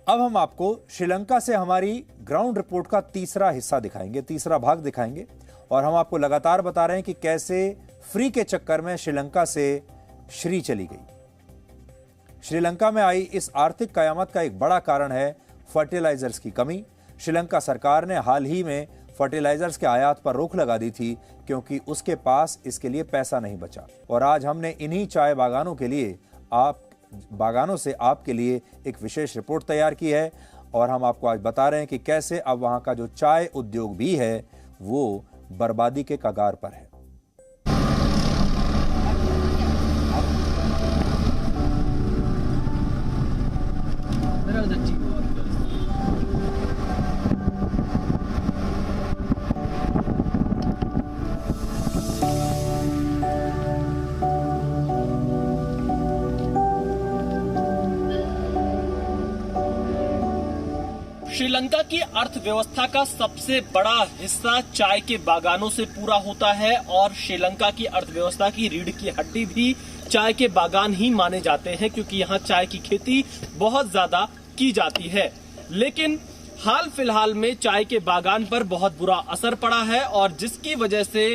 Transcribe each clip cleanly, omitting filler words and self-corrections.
अब हम आपको श्रीलंका से हमारी ग्राउंड रिपोर्ट का तीसरा हिस्सा दिखाएंगे, तीसरा भाग दिखाएंगे। और हम आपको लगातार बता रहे हैं कि कैसे फ्री के चक्कर में श्रीलंका से श्री चली गई। श्रीलंका में आई इस आर्थिक कयामत का एक बड़ा कारण है फर्टिलाइजर्स की कमी। श्रीलंका सरकार ने हाल ही में फर्टिलाइजर्स के आयात पर रोक लगा दी थी क्योंकि उसके पास इसके लिए पैसा नहीं बचा। और आज हमने इन्हीं चाय बागानों के लिए बागानों से आपके लिए एक विशेष रिपोर्ट तैयार की है और हम आपको आज बता रहे हैं कि कैसे अब वहां का जो चाय उद्योग भी है वो बर्बादी के कगार पर है। श्रीलंका की अर्थव्यवस्था का सबसे बड़ा हिस्सा चाय के बागानों से पूरा होता है और श्रीलंका की अर्थव्यवस्था की रीढ़ की हड्डी भी चाय के बागान ही माने जाते हैं क्योंकि यहाँ चाय की खेती बहुत ज्यादा की जाती है। लेकिन हाल फिलहाल में चाय के बागान पर बहुत बुरा असर पड़ा है और जिसकी वजह से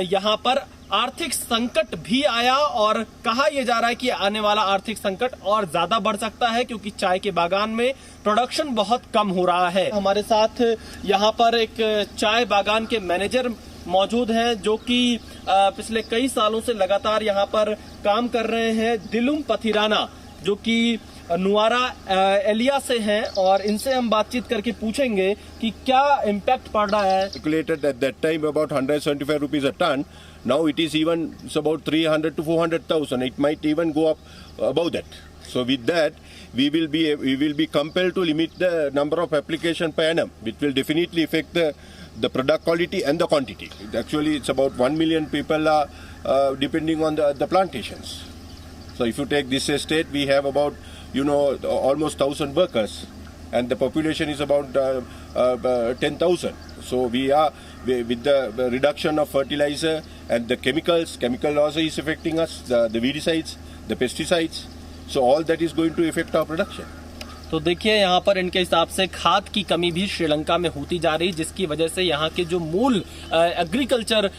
यहाँ पर आर्थिक संकट भी आया और कहा यह जा रहा है कि आने वाला आर्थिक संकट और ज्यादा बढ़ सकता है क्योंकि चाय के बागान में प्रोडक्शन बहुत कम हो रहा है। हमारे साथ यहाँ पर एक चाय बागान के मैनेजर मौजूद हैं जो कि पिछले कई सालों से लगातार यहाँ पर काम कर रहे हैं, दिलुम पथिराना, जो कि नुआरा एलिया से हैं और इनसे हम बातचीत करके पूछेंगे कि क्या इम्पैक्ट पड़ रहा है। Calculated at that time about 175 rupees a ton. Now it is even it's about 300 to 400,000. It might even go up above that. So with that, we will be compelled to limit the number of application per annum, which will definitely affect the product quality and the quantity. Actually, it's about 1 million people are depending on the plantations. So if you take this estate, we have about almost 1,000 workers, and the population is about 10,000. So we are with the reduction of fertilizer and the chemical also is affecting us, the weedicides, the pesticides. So all that is going to affect our production. तो देखिए यहाँ पर इनके हिसाब से खाद की कमी भी श्रीलंका में होती जा रही, जिसकी वजह से यहाँ के जो मूल एग्रीकल्चर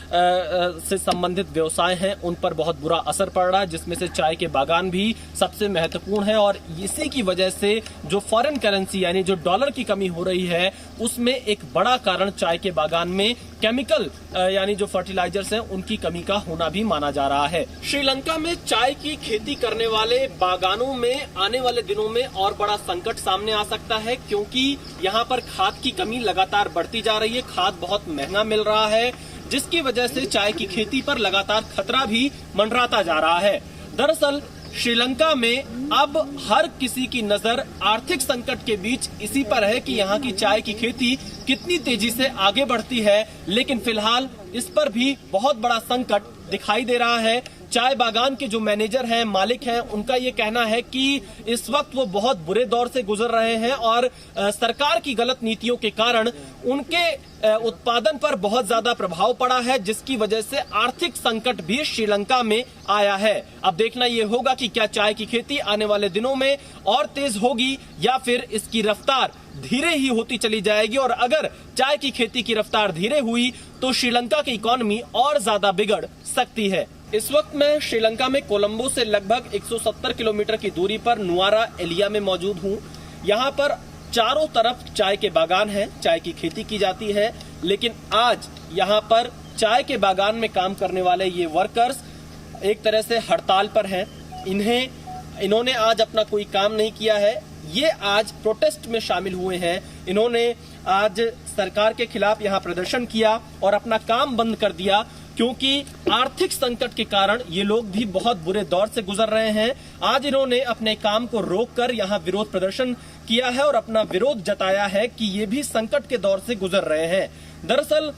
से संबंधित व्यवसाय हैं उन पर बहुत बुरा असर पड़ रहा है, जिसमें से चाय के बागान भी सबसे महत्वपूर्ण है। और इसी की वजह से जो फॉरेन करेंसी यानी जो डॉलर की कमी हो रही है उसमें एक बड़ा कारण चाय के बागान में केमिकल यानी जो फर्टिलाइजर्स हैं उनकी कमी का होना भी माना जा रहा है। श्रीलंका में चाय की खेती करने वाले बागानों में आने वाले दिनों में और बड़ा संकट सामने आ सकता है क्योंकि यहाँ पर खाद की कमी लगातार बढ़ती जा रही है। खाद बहुत महंगा मिल रहा है जिसकी वजह से चाय की खेती पर लगातार खतरा भी मंडराता जा रहा है। दरअसल श्रीलंका में अब हर किसी की नजर आर्थिक संकट के बीच इसी पर है कि यहाँ की चाय की खेती कितनी तेजी से आगे बढ़ती है, लेकिन फिलहाल इस पर भी बहुत बड़ा संकट दिखाई दे रहा है। चाय बागान के जो मैनेजर हैं, मालिक हैं, उनका ये कहना है कि इस वक्त वो बहुत बुरे दौर से गुजर रहे हैं और सरकार की गलत नीतियों के कारण उनके उत्पादन पर बहुत ज्यादा प्रभाव पड़ा है, जिसकी वजह से आर्थिक संकट भी श्रीलंका में आया है। अब देखना ये होगा कि क्या चाय की खेती आने वाले दिनों में और तेज होगी या फिर इसकी रफ्तार धीरे ही होती चली जाएगी। और अगर चाय की खेती की रफ्तार धीरे हुई तो श्रीलंका की इकोनॉमी और ज्यादा बिगड़ सकती है। इस वक्त मैं श्रीलंका में कोलंबो से लगभग 170 किलोमीटर की दूरी पर नुआरा एलिया में मौजूद हूँ। यहाँ पर चारों तरफ चाय के बागान हैं, चाय की खेती की जाती है, लेकिन आज यहाँ पर चाय के बागान में काम करने वाले ये वर्कर्स एक तरह से हड़ताल पर हैं। इन्होंने आज अपना कोई काम नहीं किया है, ये आज प्रोटेस्ट में शामिल हुए हैं। इन्होंने आज सरकार के खिलाफ यहाँ प्रदर्शन किया और अपना काम बंद कर दिया क्योंकि आर्थिक संकट के कारण ये लोग भी बहुत बुरे दौर से गुजर रहे हैं। आज इन्होंने अपने काम को रोककर यहाँ विरोध प्रदर्शन किया है और अपना विरोध जताया है कि ये भी संकट के दौर से गुजर रहे हैं। दरअसल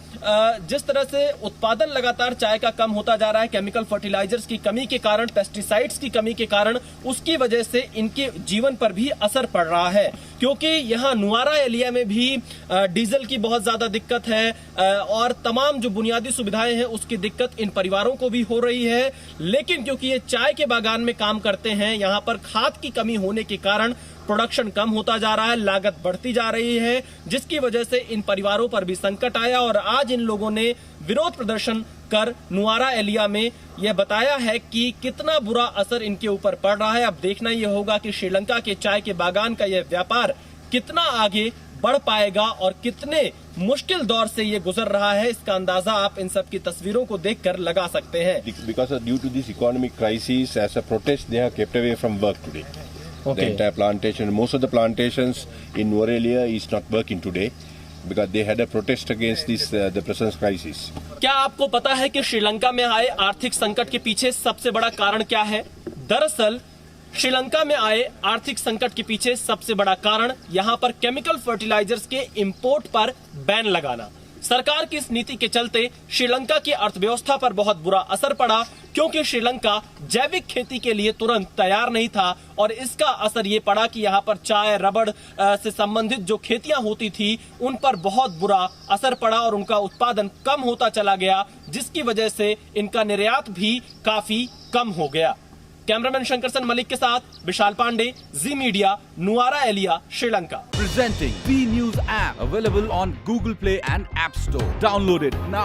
जिस तरह से उत्पादन लगातार चाय का कम होता जा रहा है, केमिकल फर्टिलाइजर्स की कमी के कारण, पेस्टिसाइड्स की कमी के कारण, उसकी वजह से इनके जीवन पर भी असर पड़ रहा है क्योंकि यहाँ नुआरा एलिया में भी डीजल की बहुत ज्यादा दिक्कत है और तमाम जो बुनियादी सुविधाएं हैं उसकी दिक्कत इन परिवारों को भी हो रही है। लेकिन क्योंकि ये चाय के बागान में काम करते हैं, यहाँ पर खाद की कमी होने के कारण प्रोडक्शन कम होता जा रहा है, लागत बढ़ती जा रही है, जिसकी वजह से इन परिवारों पर भी संकट आया और आज इन लोगों ने विरोध प्रदर्शन कर नुआरा एलिया में यह बताया है कि कितना बुरा असर इनके ऊपर पड़ रहा है। अब देखना यह होगा कि श्रीलंका के चाय के बागान का यह व्यापार कितना आगे बढ़ पाएगा और कितने मुश्किल दौर से ये गुजर रहा है, इसका अंदाजा आप इन सब की तस्वीरों को देखकर लगा सकते हैं। Because due to this economic crisis, as a protest, they are kept away from work today. Okay. The entire plantation, most of the plantations in Nuarelia is not working today because they had a protest against this the present crisis. क्या आपको पता है कि श्रीलंका में आए आर्थिक संकट के पीछे सबसे बड़ा कारण क्या है? दरअसल श्रीलंका में आए आर्थिक संकट के पीछे सबसे बड़ा कारण यहां पर केमिकल फर्टिलाइजर्स के इंपोर्ट पर बैन लगाना। सरकार की इस नीति के चलते श्रीलंका की अर्थव्यवस्था पर बहुत बुरा असर पड़ा, क्योंकि श्रीलंका जैविक खेती के लिए तुरंत तैयार नहीं था और इसका असर ये पड़ा कि यहाँ पर चाय, रबड़ से संबंधित जो खेतियां होती थी उन पर बहुत बुरा असर पड़ा और उनका उत्पादन कम होता चला गया, जिसकी वजह से इनका निर्यात भी काफी कम हो गया। कैमरामैन शंकरसन मलिक के साथ Vishal Pandey, Zee Media, Nuwara Eliya, Sri Lanka. Presenting B News app available on Google Play and App Store. Download it now.